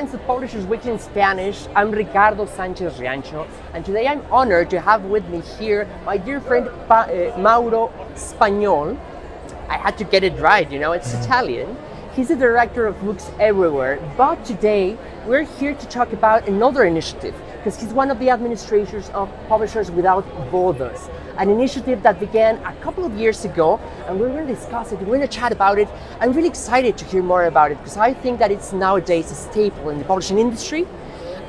friends of Publishers Weekly in Spanish. I'm Ricardo Sánchez Riancho, and today I'm honored to have with me here my dear friend Mauro Spagnol. I had to get it right, it's Italian. He's the director of Books Everywhere, but today we're here to talk about another initiative, because he's one of the administrators of Publishers Without Borders, an initiative that began a couple of years ago, and we're going to discuss it, we're going to chat about it. I'm really excited to hear more about it, because I think that it's nowadays a staple in the publishing industry,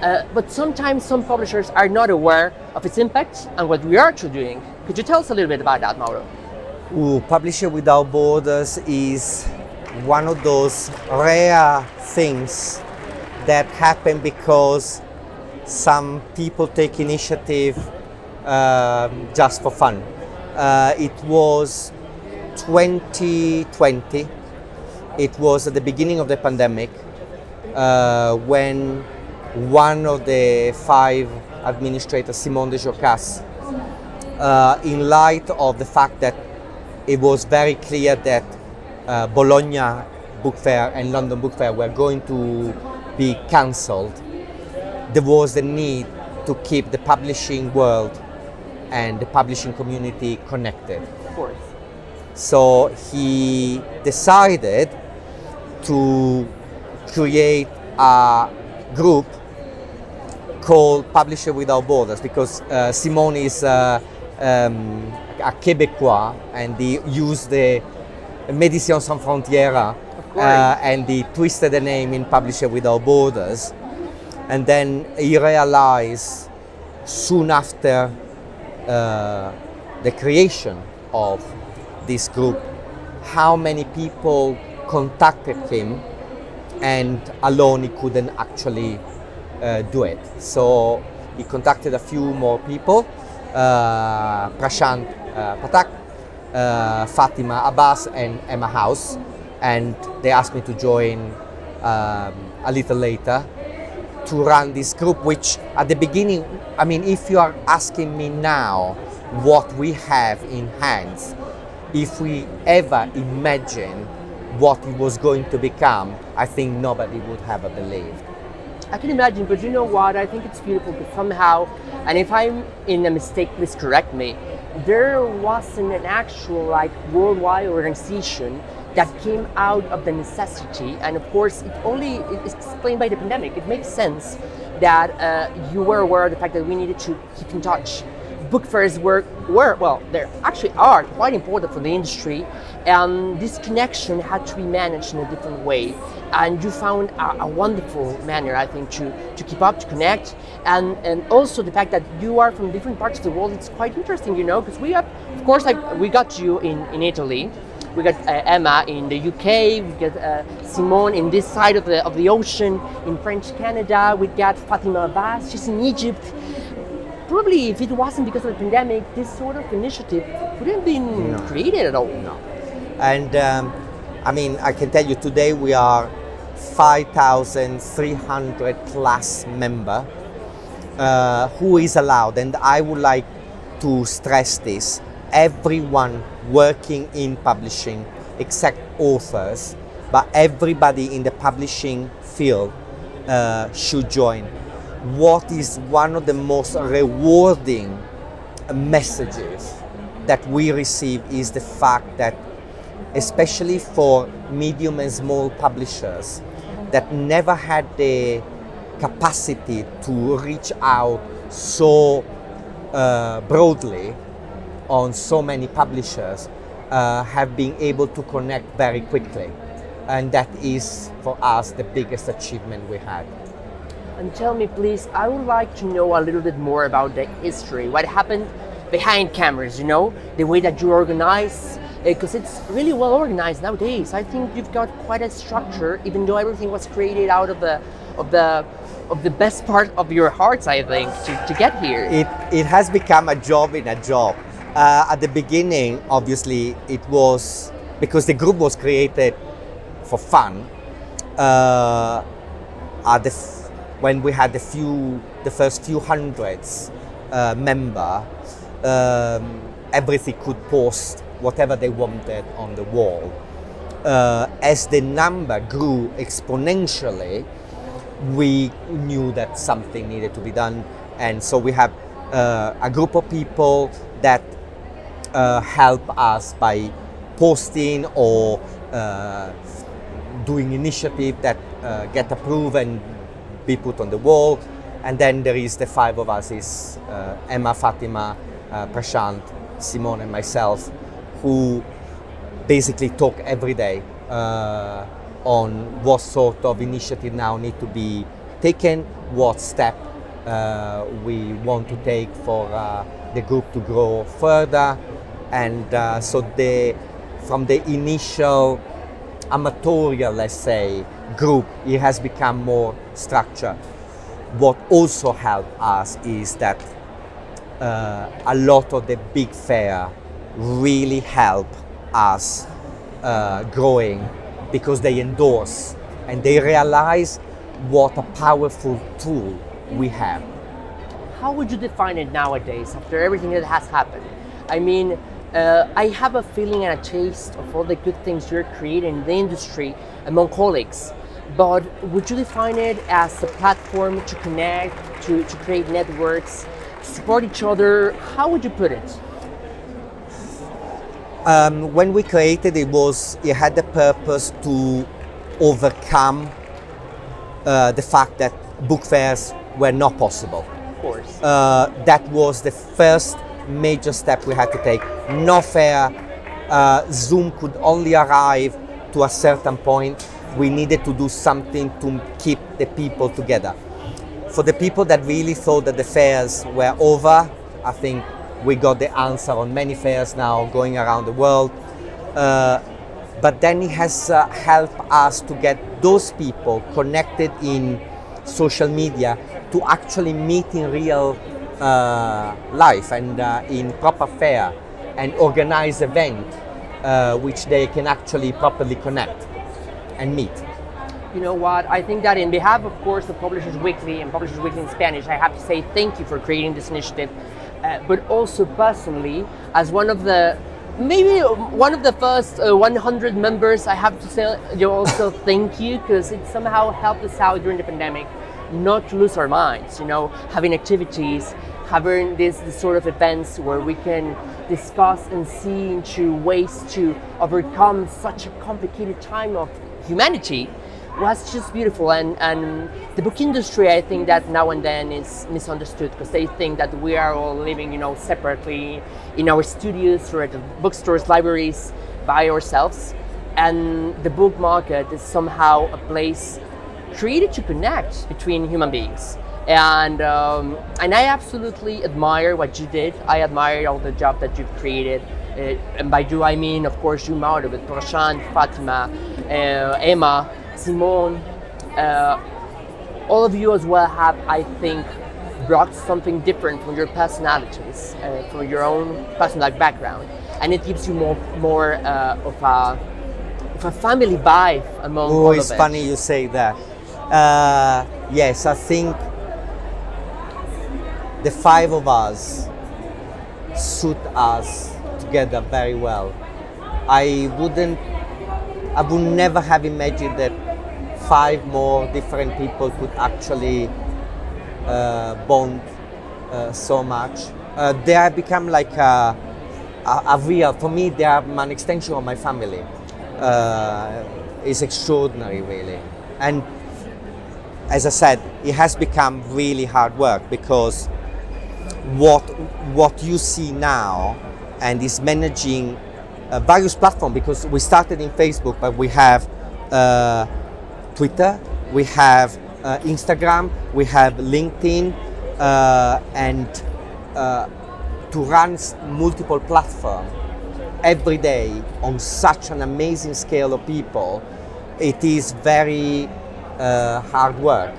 but sometimes some publishers are not aware of its impact and what we are actually doing. Could you tell us a little bit about that, Mauro? Publisher Without Borders is one of those rare things that happen because some people take initiative just for fun. It was 2020. It was at the beginning of the pandemic when one of the 5 administrators, Simone de Jocas, in light of the fact that it was very clear that Bologna Book Fair and London Book Fair were going to be cancelled, there was the need to keep the publishing world and the publishing community connected. Of course. So he decided to create a group called Publisher Without Borders, because Simone is a Québécois, and he used the Médecins Sans Frontières, and he twisted the name in Publisher Without Borders. And then he realized soon after the creation of this group how many people contacted him, and alone he couldn't actually do it. So he contacted a few more people, Prashant Patak, Fatima Abbas and Emma House, and they asked me to join a little later to run this group, which at the beginning, if you are asking me now what we have in hands, if we ever imagine what it was going to become, I think nobody would have believed. I can imagine, but you know what? I think it's beautiful because somehow, and if I'm in a mistake, please correct me, there wasn't an actual worldwide organization that came out of the necessity, and of course it's explained by the pandemic. It makes sense that you were aware of the fact that we needed to keep in touch. Book fairs they actually are quite important for the industry, and this connection had to be managed in a different way. And you found a wonderful manner, I think, to keep up, to connect, and also the fact that you are from different parts of the world. It's quite interesting, because we have, of course, we got you in Italy, we got Emma in the UK, we got Simone in this side of the ocean in French Canada, we got Fatima Abbas, she's in Egypt. Probably if it wasn't because of the pandemic, this sort of initiative wouldn't have been created at all. No. And I can tell you today we are 5,300 plus member who is allowed, and I would like to stress this, everyone working in publishing except authors, but everybody in the publishing field should join. What is one of the most rewarding messages that we receive is the fact that, especially for medium and small publishers that never had the capacity to reach out so broadly on so many publishers, have been able to connect very quickly. And that is, for us, the biggest achievement we had. And tell me, please, I would like to know a little bit more about the history, what happened behind cameras, the way that you organize, because it's really well organized nowadays. I think you've got quite a structure, even though everything was created out of the best part of your hearts, I think, to get here. It has become a job in a job. At the beginning, obviously, it was because the group was created for fun. When we had the first few hundreds member, everything could post whatever they wanted on the wall. As the number grew exponentially, we knew that something needed to be done, and so we have a group of people that help us by posting or doing initiative that get approved and be put on the wall. And then there is the five of us, is Emma, Fatima, Prashant, Simone and myself, who basically talk every day on what sort of initiative now need to be taken, what step we want to take for the group to grow further. And so from the initial amatorial, let's say, group, it has become more structured. What also helped us is that a lot of the big fair really help us growing, because they endorse and they realize what a powerful tool we have. How would you define it nowadays after everything that has happened? I mean, I have a feeling and a taste of all the good things you're creating in the industry among colleagues, but would you define it as a platform to connect, to create networks, to support each other? How would you put it? When we created it had the purpose to overcome the fact that book fairs were not possible. Of course. That was the first major step we had to take. No fair, Zoom could only arrive to a certain point. We needed to do something to keep the people together. For the people that really thought that the fairs were over, I think we got the answer on many fairs now going around the world. But then it has helped us to get those people connected in social media to actually meet in real life and in proper fair and organize event which they can actually properly connect and meet. You know what, I think that in behalf, of course, of Publishers Weekly and Publishers Weekly in Spanish, I have to say thank you for creating this initiative, but also personally, as one of the first 100 members, I have to say also thank you, because it somehow helped us out during the pandemic not to lose our minds, having activities, having this sort of events where we can discuss and see into ways to overcome such a complicated time of humanity was just beautiful. And the book industry, I think that now and then is misunderstood, because they think that we are all living, separately in our studios or at the bookstores, libraries, by ourselves. And the book market is somehow a place created to connect between human beings. And I absolutely admire what you did. I admire all the job that you've created. And by you, I mean, of course, you, Mauro, with Prashant, Fatima, Emma, Simone, all of you as well have, I think, brought something different from your personalities, from your own personal background, and it gives you more of a family vibe among all of it. Oh, it's funny you say that. Yes, I think the five of us suit us together very well. I would never have imagined that five more different people could actually bond so much. They have become like a real, for me, they are an extension of my family. It's extraordinary, really. And as I said, it has become really hard work, because what you see now and is managing various platforms, because we started in Facebook, but we have Twitter, we have Instagram, we have LinkedIn, and to run multiple platforms every day on such an amazing scale of people, it is very hard work.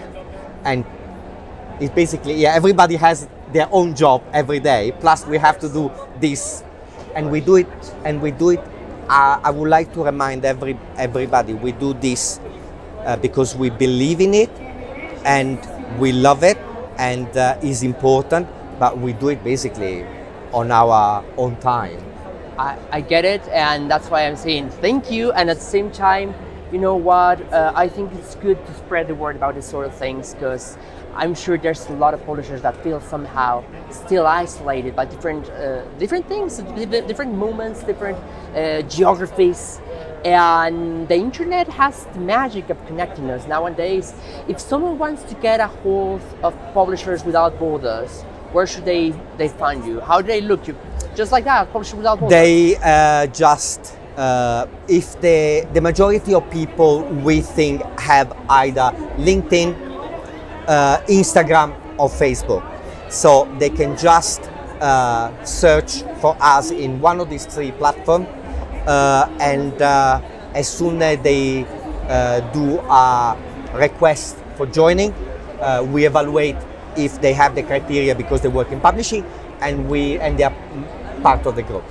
And it basically, everybody has their own job every day, plus we have to do this, and we do it. I would like to remind everybody, we do this because we believe in it and we love it, and is important, but we do it basically on our own time. I get it, and that's why I'm saying thank you, and at the same time, you know what, I think it's good to spread the word about this sort of things, because I'm sure there's a lot of publishers that feel somehow still isolated by different things, different moments, different geographies. And the internet has the magic of connecting us nowadays. If someone wants to get a hold of Publishers Without Borders, where should they find you? How do they look you? Just like that, Publishers Without Borders. They if the majority of people we think have either LinkedIn, Instagram or Facebook. So they can just search for us in one of these three platforms. And as soon as they do a request for joining, we evaluate if they have the criteria because they work in publishing, and they are part of the group.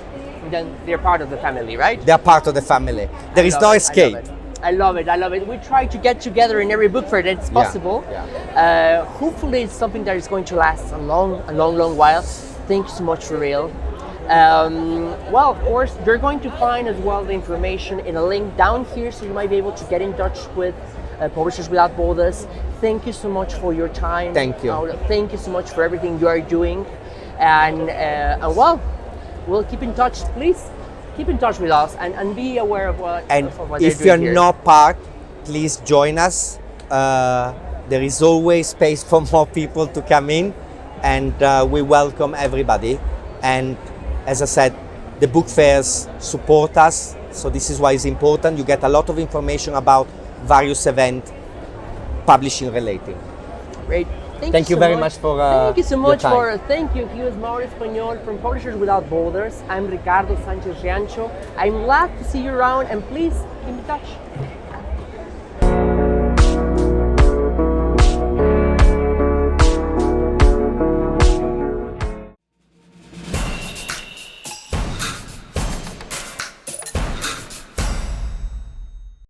Then they're part of the family, right? They are part of the family. There is no escape. I love it. We try to get together in every book fair that's possible. Yeah. Hopefully it's something that is going to last a long while. Thank you so much for real. Well, of course, you're going to find as well the information in a link down here, so you might be able to get in touch with Publishers Without Borders. Thank you so much for your time. Thank you. Thank you so much for everything you are doing. And well, we'll keep in touch. Please keep in touch with us and be aware of what. And of what if they're doing you're here. not part, please join us. There is always space for more people to come in, and we welcome everybody. And as I said, the book fairs support us, so this is why it's important. You get a lot of information about various events, publishing related. Great. Thank you very much for thank you so much your time. thank you. He was Mauro Spagnol from Publishers Without Borders. I'm Ricardo Pérez Rianchi. I'm glad to see you around, and please keep in touch.